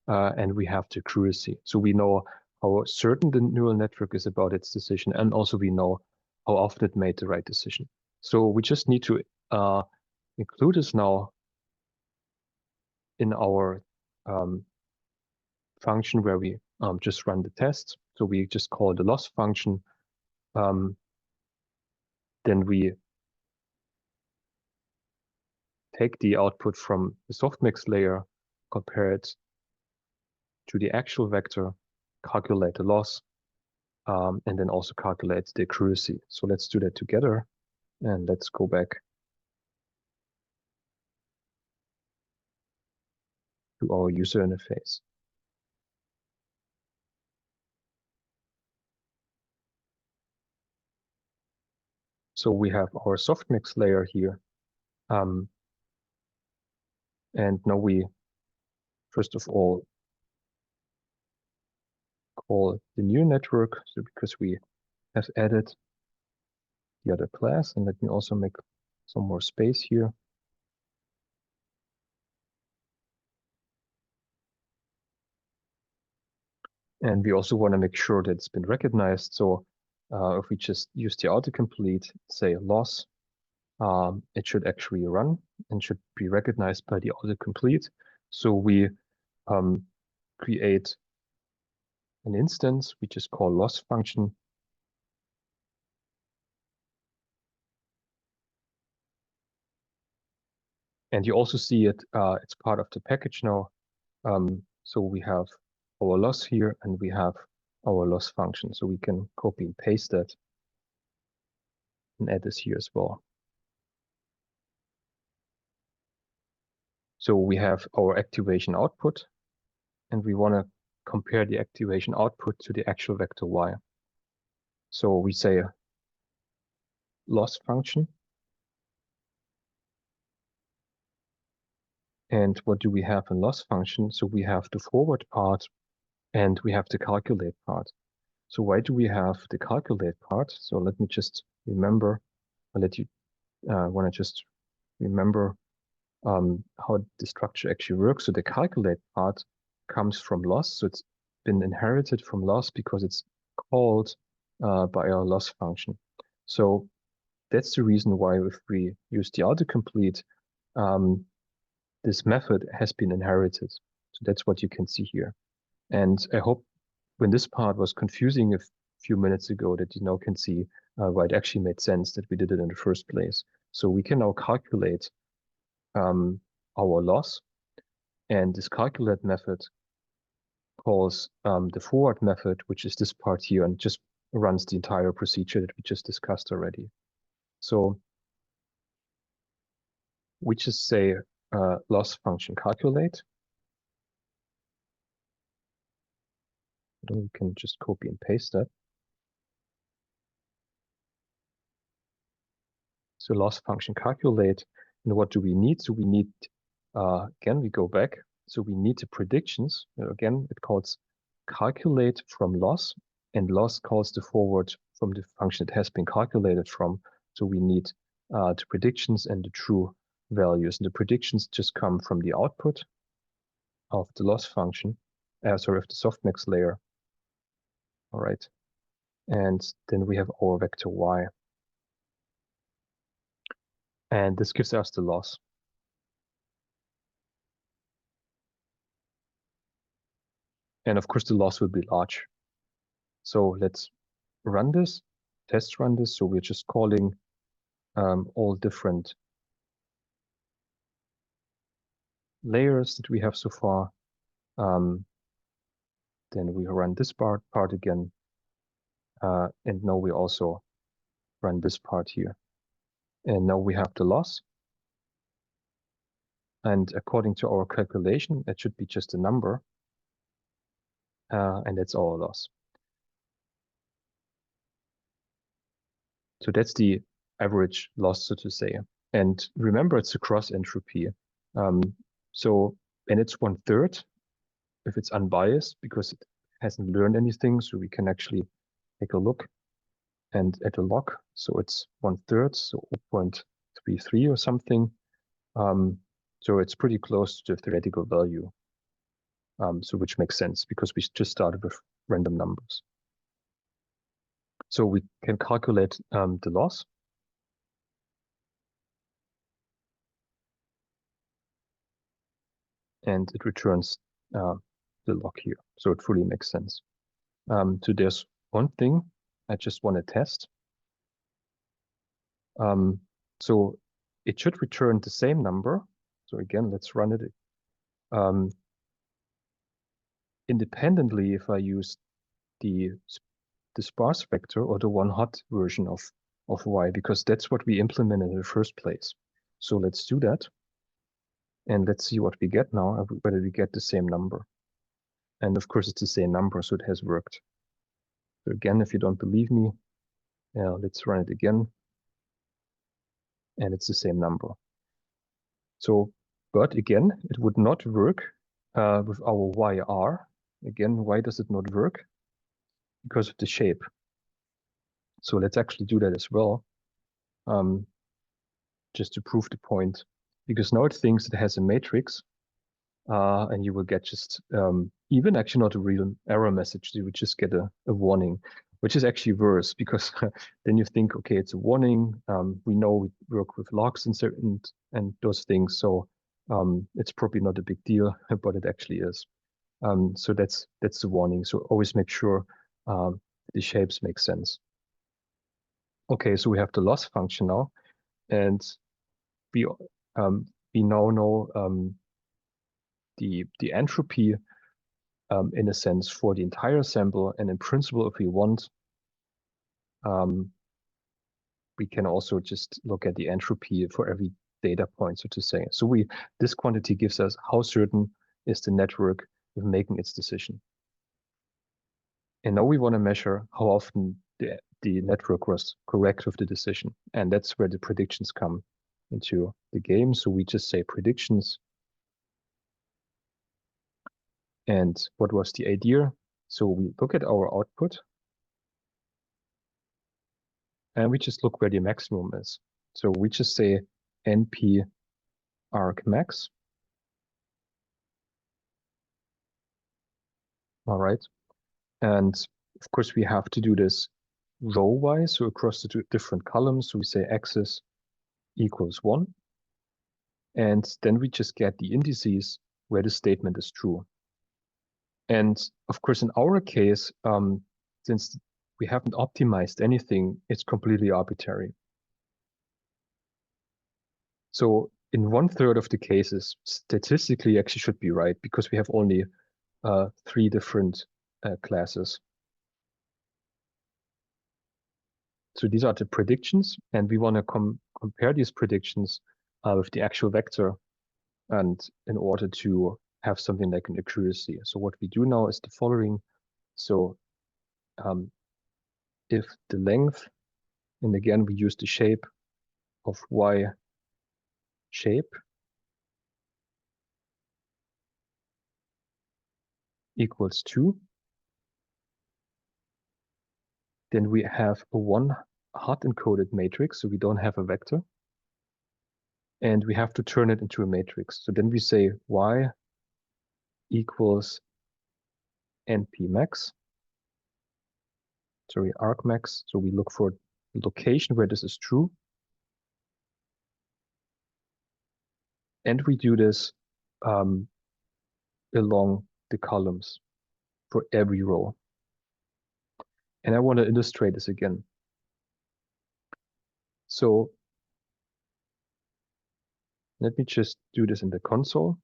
and we have the accuracy. So we know how certain the neural network is about its decision, and also we know how often it made the right decision. So we just need to include this now in our function where we just run the test. So we just call the loss function. Then we take the output from the softmax layer, compare it to the actual vector, calculate the loss, and then also calculate the accuracy. So let's do that together. And let's go back to our user interface. So we have our softmax layer here. And now we, first of all, call the new network. So because we have added the other class, and let me also make some more space here. And we also want to make sure that it's been recognized. So if we just use the autocomplete, say loss, it should actually run and should be recognized by the autocomplete. So we create an instance we just call loss function. And you also see it, it's part of the package now. So we have our loss here and we have our loss function. So we can copy and paste that and add this here as well. So we have our activation output, and we want to compare the activation output to the actual vector y. So we say loss function. And what do we have in loss function? So we have the forward part and we have the calculate part. So why do we have the calculate part? So let me just remember, I'll let you want to just remember how the structure actually works. So the calculate part comes from loss. So it's been inherited from loss because it's called by our loss function. So that's the reason why if we use the autocomplete, this method has been inherited. So that's what you can see here. And I hope when this part was confusing a few minutes ago that you now can see why it actually made sense that we did it in the first place. So we can now calculate our loss, and this calculate method calls the forward method, which is this part here, and just runs the entire procedure that we just discussed already. So we just say loss function calculate. You can just copy and paste that. So loss function calculate, and what do we need? So we need, again, we go back. So we need the predictions. Again, it calls calculate from loss, and loss calls the forward from the function it has been calculated from. So we need the predictions and the true values. And the predictions just come from the output of the loss function, sorry, of the softmax layer. All right. And then we have our vector y. And this gives us the loss. And of course, the loss will be large. So let's run this, test run this. So we're just calling all different layers that we have so far. Then we run this part again. And now we also run this part here. And now we have the loss. And according to our calculation, it should be just a number. And that's our loss. So that's the average loss, so to say. And remember, it's a cross entropy. And it's 1/3. if it's unbiased because it hasn't learned anything. So we can actually take a look and at a log. So it's 1/3, so 0.33 or something. So it's pretty close to the theoretical value. So which makes sense because we just started with random numbers. So we can calculate the loss. And it returns the log here. So it fully makes sense. So there's one thing I just want to test. So it should return the same number. So again, let's run it. Independently, if I use the sparse vector or the one-hot version of y, because that's what we implemented in the first place. So let's do that. And let's see what we get now, whether we get the same number. And of course, it's the same number, so it has worked. So again, if you don't believe me, let's run it again. And it's the same number. So, but again, it would not work with our YR. Again, why does it not work? Because of the shape. So let's actually do that as well, just to prove the point. Because now it thinks it has a matrix, and you will get just even actually not a real error message. You would just get a warning, which is actually worse because then you think, okay, it's a warning. We know we work with logs and those things, so it's probably not a big deal, but it actually is. So that's the warning. So always make sure the shapes make sense. Okay, so we have the loss function now, and we now know the entropy in a sense for the entire sample. And in principle, if we want, we can also just look at the entropy for every data point, so to say. So this quantity gives us how certain is the network of making its decision. And now we want to measure how often the network was correct with the decision. And that's where the predictions come into the game. So we just say predictions. And what was the idea? So we look at our output and we just look where the maximum is. So we just say NP argmax. All right. And of course, we have to do this row-wise, so across the two different columns. So we say axis equals 1. And then we just get the indices where the statement is true. And of course, in our case, since we haven't optimized anything, it's completely arbitrary. So in 1/3 of the cases, statistically actually should be right because we have only 3 different classes. So these are the predictions, and we want to compare these predictions with the actual vector, and in order to have something like an accuracy. So what we do now is the following. So if the length, and again, we use the shape of y shape equals 2, then we have a one hot encoded matrix, so we don't have a vector. And we have to turn it into a matrix. So then we say y equals NP max, sorry, argmax. So we look for the location where this is true. And we do this along the columns for every row. And I want to illustrate this again. So let me just do this in the console.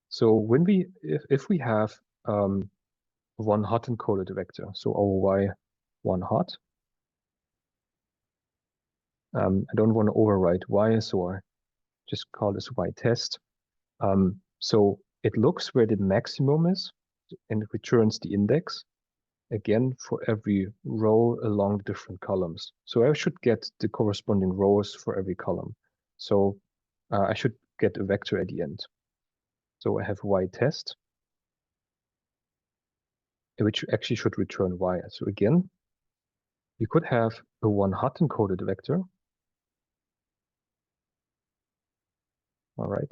So when if we have one hot encoded vector, so our y one hot, I don't want to overwrite y, so I just call this y test. So it looks where the maximum is and it returns the index again for every row along the different columns. So I should get the corresponding rows for every column. So I should get a vector at the end. So I have y test, which actually should return y. So again, we could have a one hot encoded vector. All right,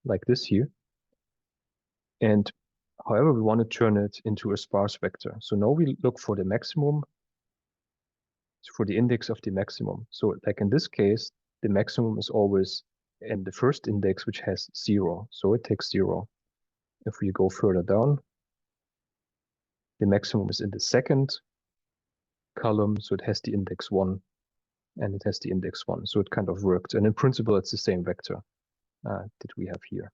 like this here. And however, we want to turn it into a sparse vector. So now we look for the maximum, for the index of the maximum. So like in this case, the maximum is always in the first index, which has 0. So it takes 0. If we go further down, the maximum is in the second column. So it has the index 1 and it has the index 1. So it kind of worked. And in principle, it's the same vector that we have here.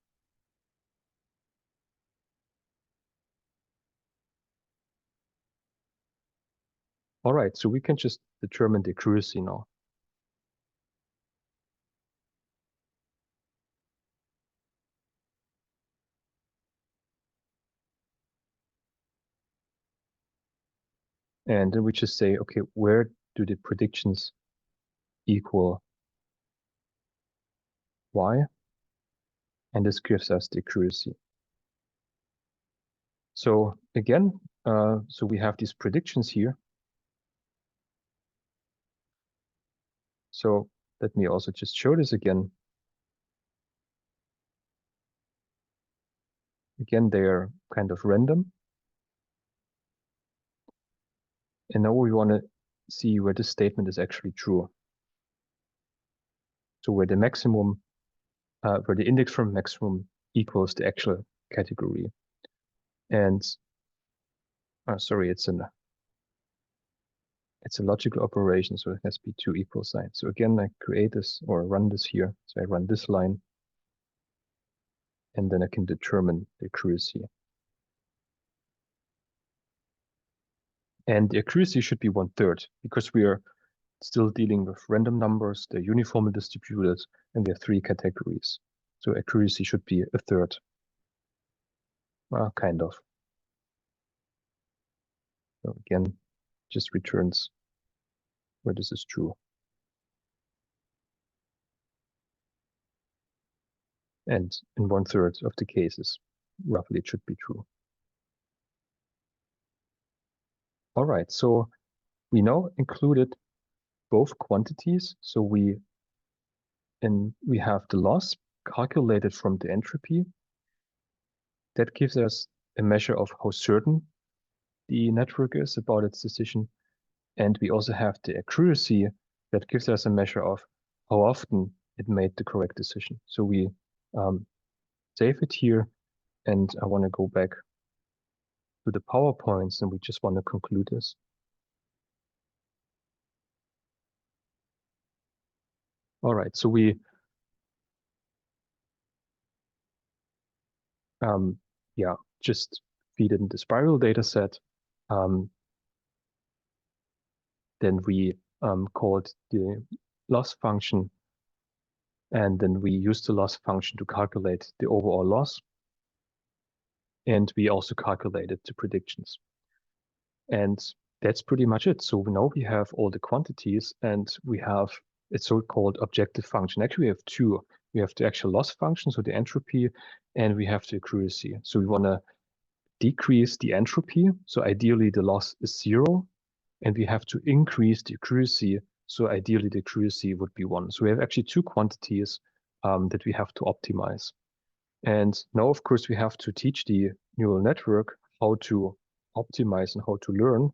All right, so we can just determine the accuracy now. And then we just say, okay, where do the predictions equal y? And this gives us the accuracy. So again, so we have these predictions here. So let me also just show this again. Again, they are kind of random. And now we want to see where this statement is actually true. So where the maximum, where the index from maximum equals the actual category. And sorry, it's a logical operation, so it has to be two equal signs. So again, I create this or run this here. So I run this line, and then I can determine the accuracy. And the accuracy should be 1/3 because we are still dealing with random numbers. They're uniformly distributed, and there are 3 categories. So accuracy should be 1/3, kind of. So again, just returns where this is true. And in 1/3 of the cases, roughly, it should be true. All right, so we now included both quantities. So we have the loss calculated from the entropy. That gives us a measure of how certain the network is about its decision. And we also have the accuracy that gives us a measure of how often it made the correct decision. So we save it here, and I want to go back to the PowerPoints, and we just want to conclude this. All right, so we just feed in the spiral data set. Then we called the loss function, and then we use the loss function to calculate the overall loss. And we also calculated the predictions. And that's pretty much it. So now we have all the quantities, and we have a so-called objective function. Actually, we have 2. We have the actual loss function, so the entropy, and we have the accuracy. So we want to decrease the entropy. So ideally, the loss is 0. And we have to increase the accuracy. So ideally, the accuracy would be 1. So we have actually 2 quantities that we have to optimize. And now, of course, we have to teach the neural network how to optimize and how to learn.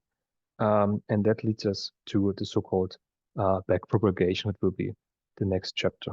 And that leads us to the so-called backpropagation, which will be the next chapter.